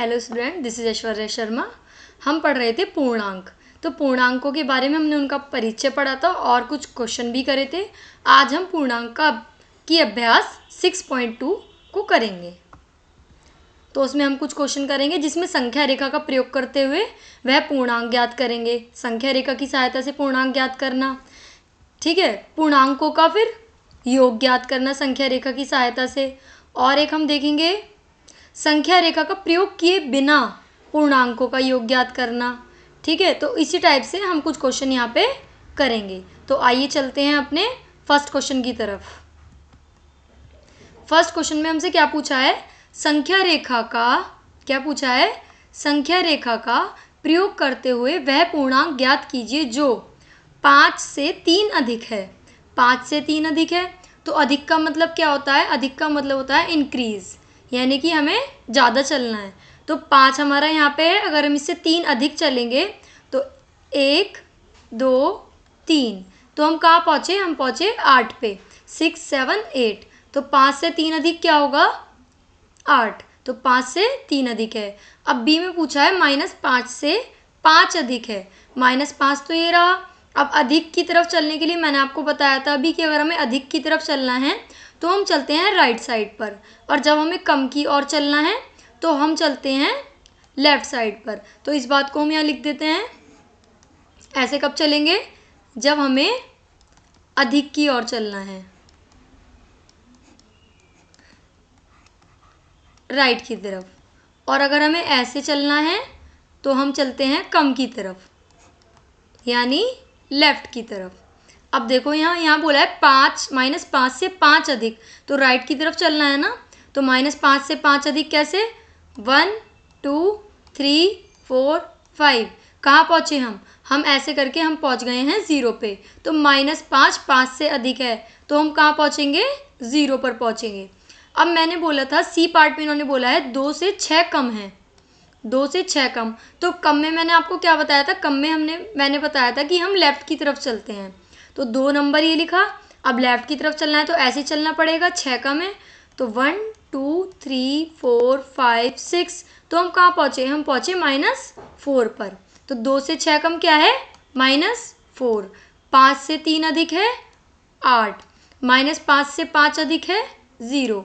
Hello student, this is Aishwarya Sharma. हम पढ़ रहे थे पूर्णांक। तो पूर्णांकों के बारे में हमने उनका परिचय पढ़ा था और कुछ क्वेश्चन भी करे थे। आज हम पूर्णांक की अभ्यास 6.2 को करेंगे। तो उसमें हम कुछ क्वेश्चन करेंगे जिसमें संख्या रेखा का प्रयोग करते हुए वह पूर्णांक ज्ञात करेंगे। संख्या रेखा की सहायता से पूर्णांक ज्ञात करना, ठीक है। पूर्णांकों का फिर योग ज्ञात करना संख्या रेखा की सहायता से। और एक हम देखेंगे संख्या रेखा का प्रयोग किए बिना पूर्णांकों का योग ज्ञात करना, ठीक है। तो इसी टाइप से हम कुछ क्वेश्चन यहाँ पे करेंगे। तो आइए चलते हैं अपने फर्स्ट क्वेश्चन की तरफ। फर्स्ट क्वेश्चन में हमसे क्या पूछा है? संख्या रेखा का क्या पूछा है? संख्या रेखा का प्रयोग करते हुए वह पूर्णांक ज्ञात कीजिए जो 5 से 3 अधिक है। 5 से 3 अधिक है तो अधिक का मतलब क्या होता है? अधिक का मतलब होता है इंक्रीज, यानी कि हमें ज़्यादा चलना है। तो 5 हमारा यहाँ पे है, अगर हम इससे 3 अधिक चलेंगे तो 1 2 3, तो हम कहाँ पहुँचे? हम पहुँचे 8 पे। 6 7 8, तो 5 से 3 अधिक क्या होगा? 8, तो 5 से 3 अधिक है। अब बी में पूछा है -5 से 5 अधिक है। -5 तो ये रहा। अब अधिक की तरफ चलने के लिए मैंने आपको बताया था अभी कि अगर हमें अधिक की तरफ चलना है तो हम चलते हैं राइट साइड पर, और जब हमें कम की ओर चलना है तो हम चलते हैं लेफ्ट साइड पर। तो इस बात को हम यहाँ लिख देते हैं। ऐसे कब चलेंगे? जब हमें अधिक की ओर चलना है, राइट की तरफ। और अगर हमें ऐसे चलना है तो हम चलते हैं कम की तरफ, यानी लेफ्ट की तरफ। अब देखो यहाँ बोला है 5 -5 से 5 अधिक, तो राइट की तरफ चलना है ना। तो -5 से 5 अधिक कैसे? 1 2 3 4 5, कहाँ पहुँचे हम ऐसे करके हम पहुँच गए हैं 0 पे। तो -5 5 से अधिक है तो हम कहाँ पहुँचेंगे? 0 पर पहुँचेंगे। अब मैंने बोला था सी पार्ट में इन्होंने बोला है 2 से 6 कम है। 2 से 6 कम, तो कम में मैंने आपको क्या बताया था? कम में मैंने बताया था कि हम लेफ़्ट की तरफ चलते हैं। तो 2 नंबर ये लिखा। अब लेफ़्ट की तरफ चलना है तो ऐसे चलना पड़ेगा, 6 कम है तो 1 2 3 4 5 6, तो हम कहाँ पहुँचे? हम पहुँचे -4 पर। तो 2 से 6 कम क्या है? -4। 5 से 3 अधिक है 8, -5 से 5 अधिक है 0।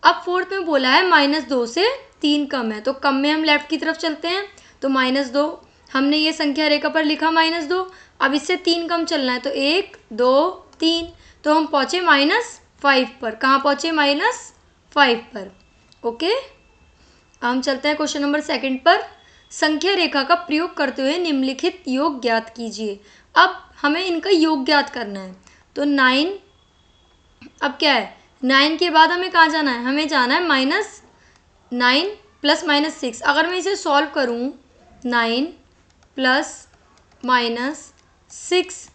अब फोर्थ में बोला है -2 से 3 कम है, तो कम में हम लेफ्ट की तरफ चलते हैं। तो -2 हमने ये संख्या रेखा पर लिखा -2। अब इससे 3 कम चलना है तो 1 2 3, तो हम पहुँचे -5 पर। कहाँ पहुँचे? -5 पर। ओके, हम चलते हैं क्वेश्चन नंबर 2 पर। संख्या रेखा का प्रयोग करते हुए निम्नलिखित योग ज्ञात कीजिए। अब हमें इनका योग ज्ञात करना है। तो 9, अब क्या है? 9 के बाद हमें कहाँ जाना है? हमें जाना है -9 + -6। अगर मैं इसे सॉल्व करूँ 9 + -6,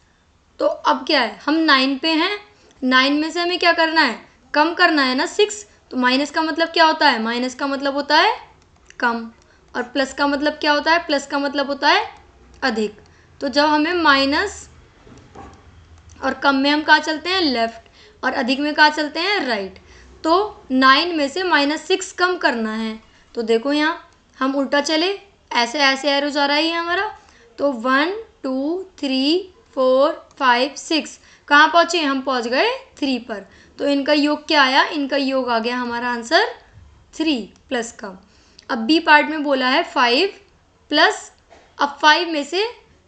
तो अब क्या है? हम 9 पे हैं। 9 में से हमें क्या करना है? कम करना है ना 6। तो माइनस का मतलब क्या होता है? माइनस का मतलब होता है कम, और प्लस का मतलब क्या होता है? प्लस का मतलब होता है अधिक। तो जब हमें माइनस और कम में हम कहाँ चलते हैं? लेफ्ट, और अधिक में कहाँ चलते हैं? राइट। तो 9 में से -6 कम करना है। तो देखो यहाँ हम उल्टा चले, ऐसे ऐसे एरो जा रहा है ये हमारा। तो 1 2 3 4 5 6, कहाँ पहुँचे? हम पहुँच गए 3 पर। तो इनका योग क्या आया? इनका योग आ गया हमारा आंसर 3 प्लस का। अब बी पार्ट में बोला है 5 प्लस, अब 5 में से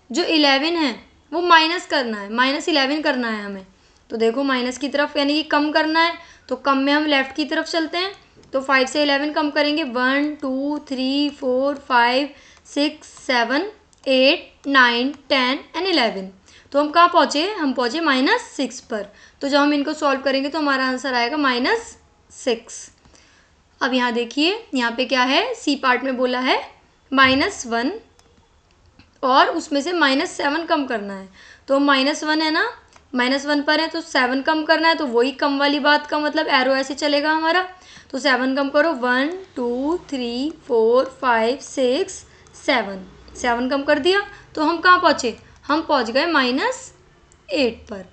जो 11 है वो माइनस करना है, -11 करना है हमें। तो देखो माइनस की तरफ, यानी कि कम करना है। तो कम में हम लेफ्ट की तरफ चलते हैं। तो 5 से 11 कम करेंगे 1 2 3 4 5 6 7 8 9 10 एंड 11। तो हम कहाँ पहुँचे? हम पहुँचे -6 पर। तो जब हम इनको सॉल्व करेंगे तो हमारा आंसर आएगा -6। अब यहाँ देखिए, यहाँ पे क्या है? सी पार्ट में बोला है -1 और उसमें से -7 कम करना है। तो -1 है ना, -1 पर है तो 7 कम करना है। तो वही कम वाली बात का मतलब एरो ऐसे चलेगा हमारा। तो 7 कम करो, 1 2 3 4 5 6 7, 7 कम कर दिया। तो हम कहाँ पहुँचे? हम पहुँच गए -8 पर।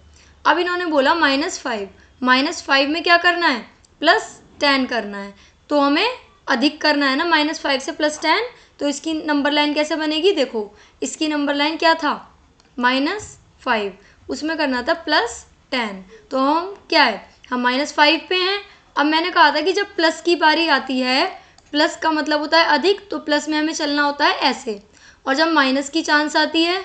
अब इन्होंने बोला -5, -5 में क्या करना है? +10 करना है। तो हमें अधिक करना है ना -5 से +10, तो इसकी नंबर लाइन कैसे बनेगी? देखो इसकी नंबर लाइन क्या था? -5, उसमें करना था +10, तो हम क्या है, हम -5 पे हैं। अब मैंने कहा था कि जब प्लस की बारी आती है, प्लस का मतलब होता है अधिक, तो प्लस में हमें चलना होता है ऐसे, और जब माइनस की चांस आती है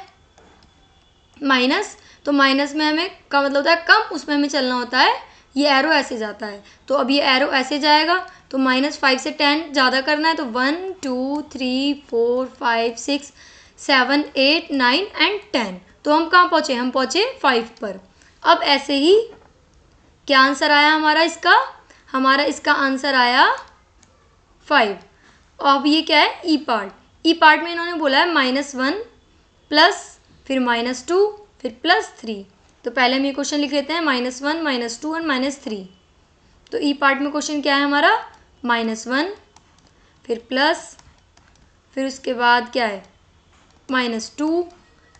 माइनस, तो माइनस में हमें का मतलब होता है कम, उसमें हमें चलना होता है, ये एरो ऐसे जाता है। तो अब ये एरो ऐसे जाएगा, तो -5 से 10 ज़्यादा करना है, तो 1 2 3 4 5 6 7 8 9 एंड 10। तो हम कहाँ पहुँचे? हम पहुँचे 5 पर। अब ऐसे ही क्या आंसर आया हमारा इसका? हमारा इसका आंसर आया 5। अब ये क्या है? ई पार्ट। ई पार्ट में इन्होंने बोला है -1 प्लस फिर -2 फिर +3। तो पहले हम ये क्वेश्चन लिख लेते हैं, -1 -2 एंड -3। तो ई पार्ट में क्वेश्चन क्या है हमारा? -1 फिर प्लस, फिर उसके बाद क्या है -2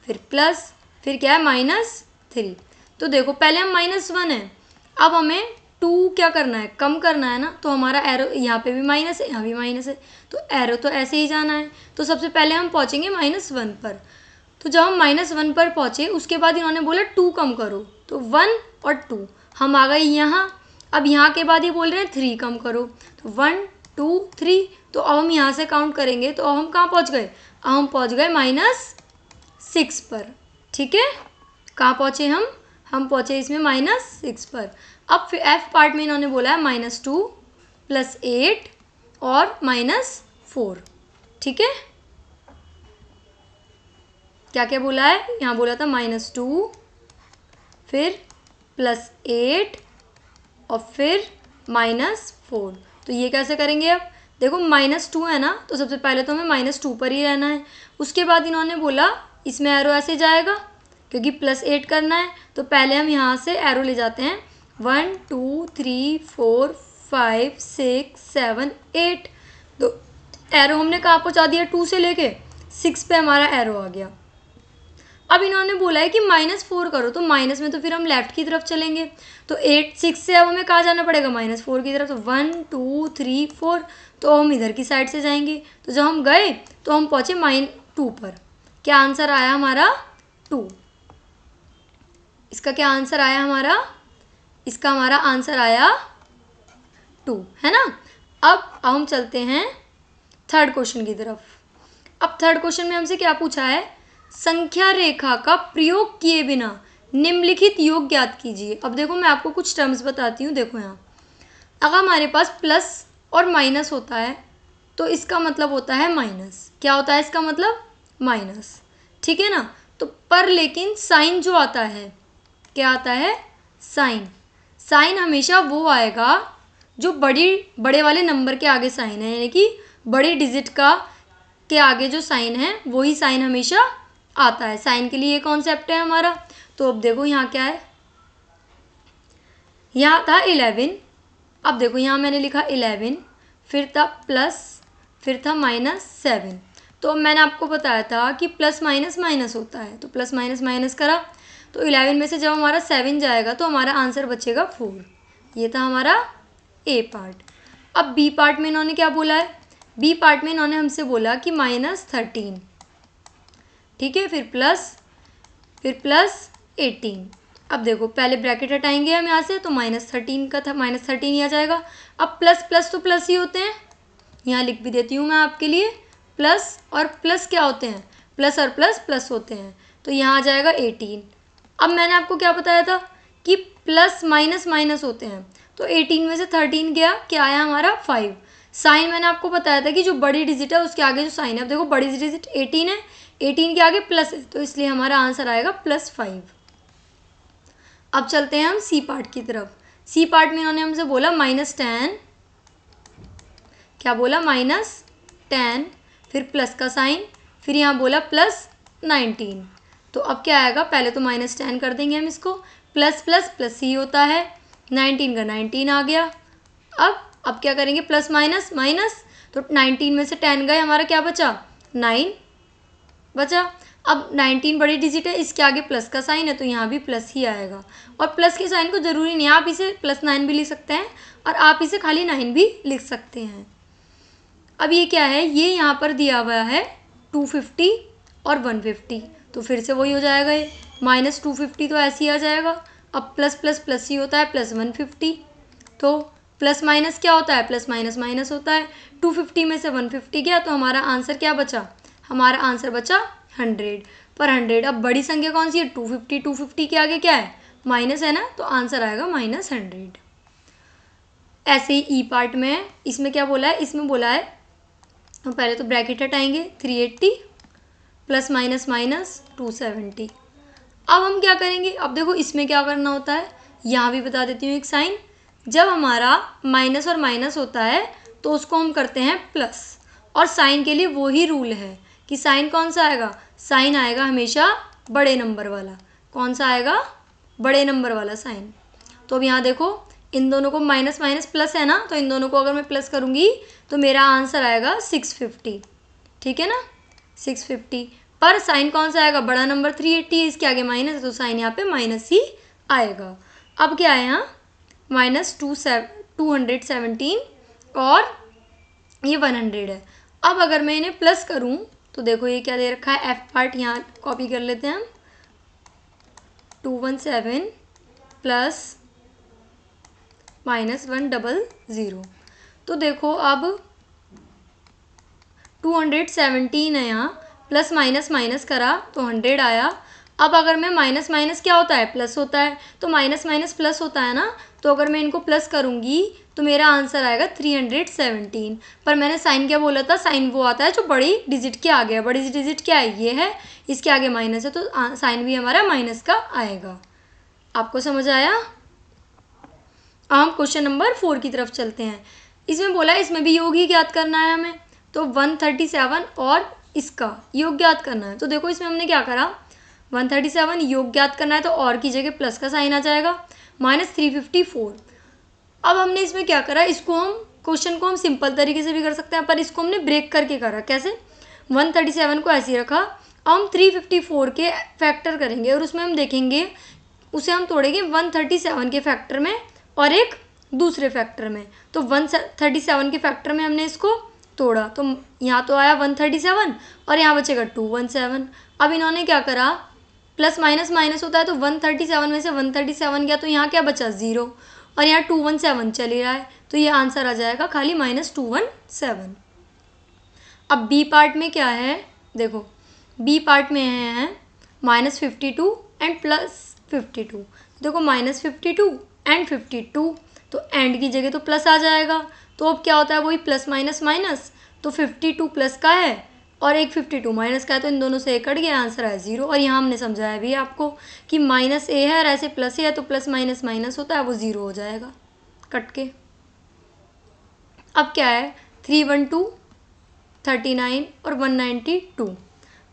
फिर प्लस, फिर क्या है -3। तो देखो पहले हम -1 है, अब हमें 2 क्या करना है? कम करना है ना, तो हमारा एरो यहाँ पे भी माइनस है, यहाँ भी माइनस है, तो एरो तो ऐसे ही जाना है। तो सबसे पहले हम पहुँचेंगे -1 पर। तो जब हम -1 पर पहुँचे, उसके बाद इन्होंने बोला 2 कम करो, तो 1 और 2 हम आ गए यहाँ। अब यहाँ के बाद ये बोल रहे हैं 3 कम करो, तो 1 2 3। तो अब हम यहाँ से काउंट करेंगे, तो अब हम कहाँ पहुँच गए? अब हम पहुँच गए -6 पर। ठीक है, कहाँ पहुँचे हम? हम पहुँचे इसमें -6 पर। अब फिर एफ पार्ट में इन्होंने बोला है -2 +8 और -4। ठीक है, क्या क्या बोला है? यहाँ बोला था -2 फिर +8 और फिर -4। तो ये कैसे करेंगे? अब देखो -2 है ना, तो सबसे पहले तो हमें -2 पर ही रहना है। उसके बाद इन्होंने बोला इसमें एरो ऐसे जाएगा, क्योंकि +8 करना है, तो पहले हम यहाँ से एरो ले जाते हैं 1 2 3 4 5 6 7 8। तो एरो हमने कहाँ पहुँचा दिया? 2 से लेके 6 पे हमारा एरो आ गया। अब इन्होंने बोला है कि -4 करो, तो माइनस में तो फिर हम लेफ्ट की तरफ चलेंगे, तो 8 6 से अब हमें कहाँ जाना पड़ेगा? -4 की तरफ। तो 1 2 3 4, तो हम इधर की साइड से जाएंगे। तो जब हम गए तो हम पहुँचे -2 पर। क्या आंसर आया हमारा? 2। इसका क्या आंसर आया हमारा? इसका हमारा आंसर आया 2, है ना। अब हम चलते हैं थर्ड क्वेश्चन की तरफ। अब थर्ड क्वेश्चन में हमसे क्या पूछा है? संख्या रेखा का प्रयोग किए बिना निम्नलिखित योग ज्ञात कीजिए। अब देखो मैं आपको कुछ टर्म्स बताती हूँ। देखो यहाँ अगर हमारे पास प्लस और माइनस होता है, तो इसका मतलब होता है माइनस। क्या होता है इसका मतलब? माइनस। ठीक है ना। तो पर लेकिन साइन जो आता है, क्या आता है? साइन। साइन हमेशा वो आएगा जो बड़े वाले नंबर के आगे साइन है, यानी कि बड़ी डिजिट का के आगे जो साइन है वही साइन हमेशा आता है। साइन के लिए ये कॉन्सेप्ट है हमारा। तो अब देखो यहाँ क्या है, यहाँ था 11। अब देखो यहाँ मैंने लिखा 11, फिर था प्लस, फिर था -7। तो अब मैंने आपको बताया था कि प्लस माइनस माइनस होता है, तो प्लस माइनस माइनस करा, तो 11 में से जब हमारा 7 जाएगा तो हमारा आंसर बचेगा 4। ये था हमारा ए पार्ट। अब बी पार्ट में इन्होंने क्या बोला है? बी पार्ट में इन्होंने हमसे बोला कि -13, ठीक है, फिर प्लस 18। अब देखो पहले ब्रैकेट हटाएंगे हम यहाँ से, तो -13 का था -13 ही आ जाएगा। अब प्लस प्लस तो प्लस ही होते हैं, यहाँ लिख भी देती हूँ मैं आपके लिए। प्लस और प्लस क्या होते हैं? प्लस और प्लस प्लस होते हैं। तो यहाँ आ जाएगा 18। अब मैंने आपको क्या बताया था कि प्लस माइनस माइनस होते हैं, तो 18 में से 13 गया, क्या आया हमारा? 5। साइन मैंने आपको बताया था कि जो बड़ी डिजिट है उसके आगे जो साइन है, अब देखो बड़ी डिजिट 18 है, 18 के आगे प्लस है, तो इसलिए हमारा आंसर आएगा +5। अब चलते हैं हम सी पार्ट की तरफ। सी पार्ट में इन्होंने हमसे बोला -10, क्या बोला? -10, फिर प्लस का साइन, फिर यहाँ बोला +19। तो अब क्या आएगा? पहले तो -10 कर देंगे हम इसको, प्लस प्लस प्लस ही होता है, 19 का 19 आ गया। अब क्या करेंगे? प्लस माइनस माइनस, तो 19 में से 10 गए, हमारा क्या बचा? 9 बचा। अब 19 बड़ी डिजिट है, इसके आगे प्लस का साइन है, तो यहाँ भी प्लस ही आएगा। और प्लस के साइन को ज़रूरी नहीं है, आप इसे +9 भी लिख सकते हैं और आप इसे खाली 9 भी लिख सकते हैं। अब ये क्या है, ये यहाँ पर दिया हुआ है 250 और 150, तो फिर से वही हो जाएगा, ये माइनस 250 तो ऐसे ही आ जाएगा। अब प्लस प्लस प्लस ही होता है, प्लस 150, तो प्लस माइनस क्या होता है, प्लस माइनस माइनस होता है। 250 में से 150 गया तो हमारा आंसर क्या बचा, हमारा आंसर बचा 100। पर 100 अब बड़ी संख्या कौन सी है, 250, 250 के आगे क्या है, माइनस है ना, तो आंसर आएगा -100। ऐसे ही ई पार्ट में है, इसमें क्या बोला है, इसमें बोला है तो पहले तो ब्रैकेट हटाएंगे, 380 प्लस माइनस माइनस 270। अब हम क्या करेंगे, अब देखो इसमें क्या करना होता है, यहाँ भी बता देती हूँ एक साइन। जब हमारा माइनस और माइनस होता है तो उसको हम करते हैं प्लस, और साइन के लिए वही रूल है कि साइन कौन सा आएगा, साइन आएगा हमेशा बड़े नंबर वाला। कौन सा आएगा, बड़े नंबर वाला साइन। तो अब यहाँ देखो इन दोनों को माइनस माइनस प्लस है ना, तो इन दोनों को अगर मैं प्लस करूँगी तो मेरा आंसर आएगा 650, ठीक है ना, 650। पर साइन कौन सा आएगा, बड़ा नंबर 380 है, इसके आगे माइनस है तो साइन यहाँ पे माइनस ही आएगा। अब क्या है यहाँ -217 और ये 100 है। अब अगर मैं इन्हें प्लस करूँ तो देखो ये क्या दे रखा है, एफ पार्ट यहाँ कॉपी कर लेते हैं हम, 217 प्लस -100। तो देखो अब 217 है यहाँ, प्लस माइनस माइनस करा तो 100 आया। अब अगर मैं माइनस माइनस क्या होता है, प्लस होता है, तो माइनस माइनस प्लस होता है ना, तो अगर मैं इनको प्लस करूँगी तो मेरा आंसर आएगा 317। पर मैंने साइन क्या बोला था, साइन वो आता है जो बड़ी डिजिट के आगे है। बड़ी डिजिट क्या है, ये है, इसके आगे माइनस है, तो साइन भी हमारा माइनस का आएगा। आपको समझ आया। अब हम क्वेश्चन नंबर 4 की तरफ चलते हैं। इसमें बोला है इसमें भी योग ही ज्ञात करना है हमें, तो 137 और इसका योग ज्ञात करना है। तो देखो इसमें हमने क्या करा, 137 योग ज्ञात करना है तो और की जगह प्लस का साइन आ जाएगा, -354। अब हमने इसमें क्या करा, इसको हम क्वेश्चन को हम सिंपल तरीके से भी कर सकते हैं, पर इसको हमने ब्रेक करके करा। कैसे, 137 को ऐसे ही रखा, अब हम 354 के फैक्टर करेंगे और उसमें हम देखेंगे, उसे हम तोड़ेंगे 137 के फैक्टर में और एक दूसरे फैक्टर में। तो 137 के फैक्टर में हमने इसको तोड़ा तो यहाँ तो आया 137 और यहाँ बचेगा 217। अब इन्होंने क्या करा, प्लस माइनस माइनस होता है, तो 137 में से 137 गया तो यहाँ क्या बचा 0, और यहाँ 217 चल ही रहा है, तो ये आंसर आ जाएगा खाली -217। अब बी पार्ट में क्या है, देखो बी पार्ट में है -52 एंड +52। देखो -52 एंड 52, तो एंड की जगह तो प्लस आ जाएगा, तो अब क्या होता है वही प्लस माइनस माइनस, तो 52 प्लस का है और एक 52 माइनस का है, तो इन दोनों से कट गया, आंसर है 0। और यहाँ हमने समझाया भी आपको कि माइनस ए है और ऐसे प्लस है, तो प्लस माइनस माइनस होता है, वो 0 हो जाएगा कट के। अब क्या है 312, 39 और 192।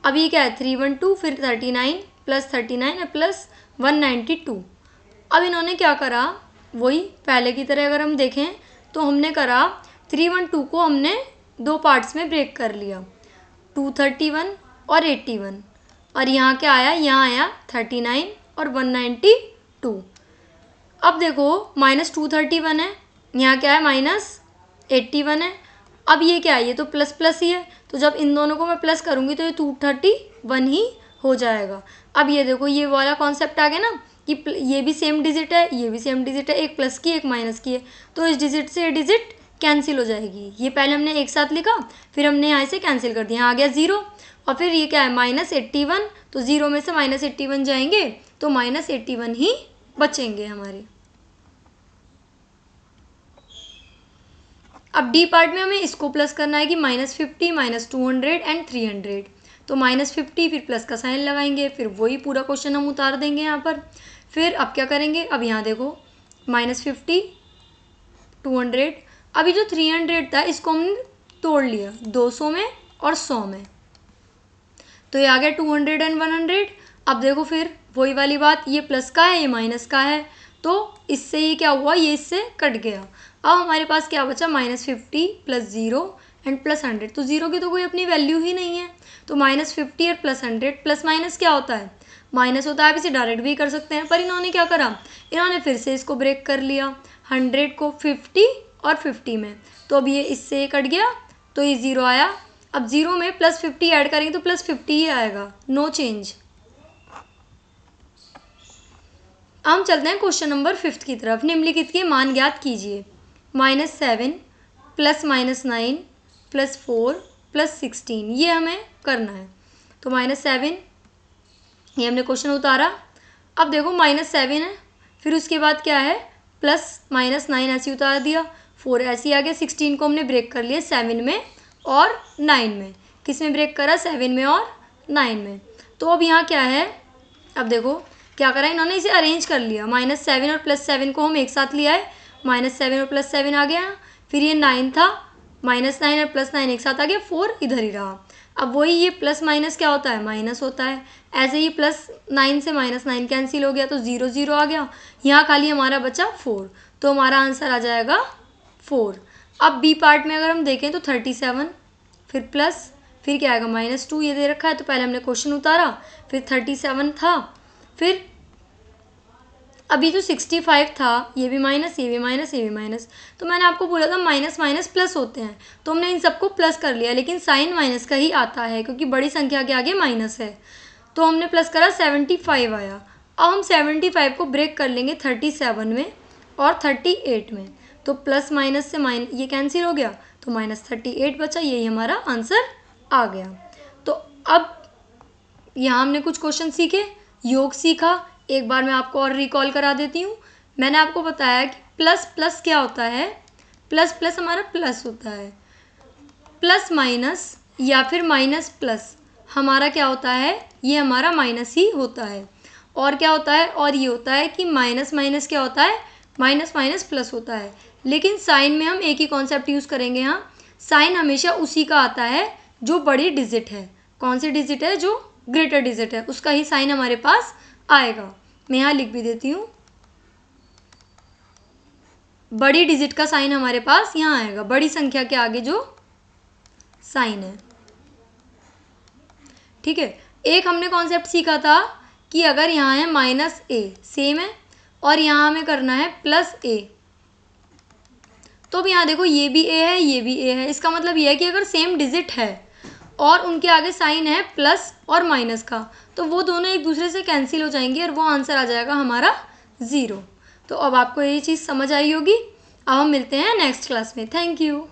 अब ये क्या है 312 फिर 39 प्लस 39 और प्लस 192। अब इन्होंने क्या करा, वही पहले की तरह अगर हम देखें तो हमने करा 312 को हमने दो पार्ट्स में ब्रेक कर लिया, 231 और 81, और यहाँ क्या आया, यहाँ आया 39 और 192। अब देखो -231 है, यहाँ क्या है -81 है। अब ये क्या है, ये तो प्लस प्लस ही है, तो जब इन दोनों को मैं प्लस करूँगी तो ये 231 ही हो जाएगा। अब ये देखो ये वाला कॉन्सेप्ट आ गया ना कि ये भी सेम डिजिट है, ये भी सेम डिजिट है, एक प्लस की एक माइनस की है, तो इस डिजिट से ये डिजिट कैंसिल हो जाएगी। ये पहले हमने एक साथ लिखा, फिर हमने यहाँ से कैंसिल कर दिया, आ गया 0। और फिर ये क्या है -81, तो 0 में से -81 जाएंगे तो -81 ही बचेंगे हमारे। अब डी पार्ट में हमें इसको प्लस करना है कि -50, -200 एंड 300। तो -50 फिर प्लस का साइन लगाएंगे, फिर वही पूरा क्वेश्चन हम उतार देंगे यहाँ पर। फिर अब क्या करेंगे, अब यहाँ देखो -50, 200, अभी जो 300 था इसको हमने तोड़ लिया 200 में और 100 में, तो ये आ गया 200 एंड 100। अब देखो फिर वही वाली बात, ये प्लस का है ये माइनस का है, तो इससे ये क्या हुआ, ये इससे कट गया। अब हमारे पास क्या बचा -50 प्लस 0 एंड +100, तो 0 की तो कोई अपनी वैल्यू ही नहीं है, तो -50 और +100, प्लस माइनस क्या होता है, माइनस होता है। आप इसे डायरेक्ट भी कर सकते हैं, पर इन्होंने क्या करा, इन्होंने फिर से इसको ब्रेक कर लिया 100 को 50 और 50 में, तो अब ये इससे कट गया तो ये 0 आया। अब 0 में +50 ऐड करेंगे तो +50 ही आएगा, नो चेंज। हम चलते हैं क्वेश्चन नंबर 5 की तरफ। निम्नलिखित के मान ज्ञात कीजिए। -7 + -9 + 4 + 16, ये हमें करना है। तो -7 ये हमने क्वेश्चन उतारा। अब देखो -7 है, फिर उसके बाद क्या है +-9 ऐसे उतार दिया, 4 ऐसे ही आ गया। 16 को हमने ब्रेक कर लिया 7 में और 9 में। किस में ब्रेक करा? 7 में और 9 में। तो अब यहाँ क्या है, अब देखो क्या करा इन्होंने, इसे अरेंज कर लिया। -7 और +7 को हम एक साथ ले आए, -7 और +7 आ गया। फिर ये 9 था, -9 और +9 एक साथ आ गया, 4 इधर ही रहा। अब वही ये प्लस माइनस क्या होता है? माइनस होता है। ऐसे ही +9 से -9 कैंसिल हो गया तो 0 0 आ गया। यहाँ खाली हमारा बचा 4, तो हमारा आंसर आ जाएगा 4। अब बी पार्ट में अगर हम देखें तो 37, फिर प्लस, फिर क्या आएगा -2, ये दे रखा है तो पहले हमने क्वेश्चन उतारा, फिर 37 था, फिर अभी जो 65 था, ये भी माइनस, ये भी माइनस, ये भी माइनस। तो मैंने आपको बोला था माइनस माइनस प्लस होते हैं, तो हमने इन सबको प्लस कर लिया, लेकिन साइन माइनस का ही आता है क्योंकि बड़ी संख्या के आगे माइनस है। तो हमने प्लस करा, 75 आया। अब हम 75 को ब्रेक कर लेंगे 37 में और 38 में, तो प्लस माइनस से ये कैंसिल हो गया, तो -38 बचा। यही हमारा आंसर आ गया। तो अब यहाँ हमने कुछ क्वेश्चन सीखे, योग सीखा। एक बार मैं आपको और रिकॉल करा देती हूँ। मैंने आपको बताया कि प्लस प्लस क्या होता है, प्लस प्लस हमारा प्लस होता है, प्लस माइनस या फिर माइनस प्लस हमारा क्या होता है, ये हमारा माइनस ही होता है। और क्या होता है, और ये होता है कि माइनस माइनस क्या होता है, माइनस माइनस प्लस होता है। लेकिन साइन में हम एक ही कॉन्सेप्ट यूज़ करेंगे। यहाँ साइन हमेशा उसी का आता है जो बड़ी डिजिट है। कौन सी डिजिट है? जो ग्रेटर डिजिट है, उसका ही साइन हमारे पास आएगा। मैं यहाँ लिख भी देती हूँ, बड़ी डिजिट का साइन हमारे पास यहाँ आएगा, बड़ी संख्या के आगे जो साइन है। ठीक है। एक हमने कॉन्सेप्ट सीखा था कि अगर यहाँ है -a सेम है और यहाँ हमें करना है +a, तो अब यहाँ देखो ये भी a है, ये भी a है। इसका मतलब ये है कि अगर सेम डिजिट है और उनके आगे साइन है प्लस और माइनस का, तो वो दोनों एक दूसरे से कैंसिल हो जाएंगे और वो आंसर आ जाएगा हमारा 0। तो अब आपको ये चीज़ समझ आई होगी। अब हम मिलते हैं नेक्स्ट क्लास में। Thank you.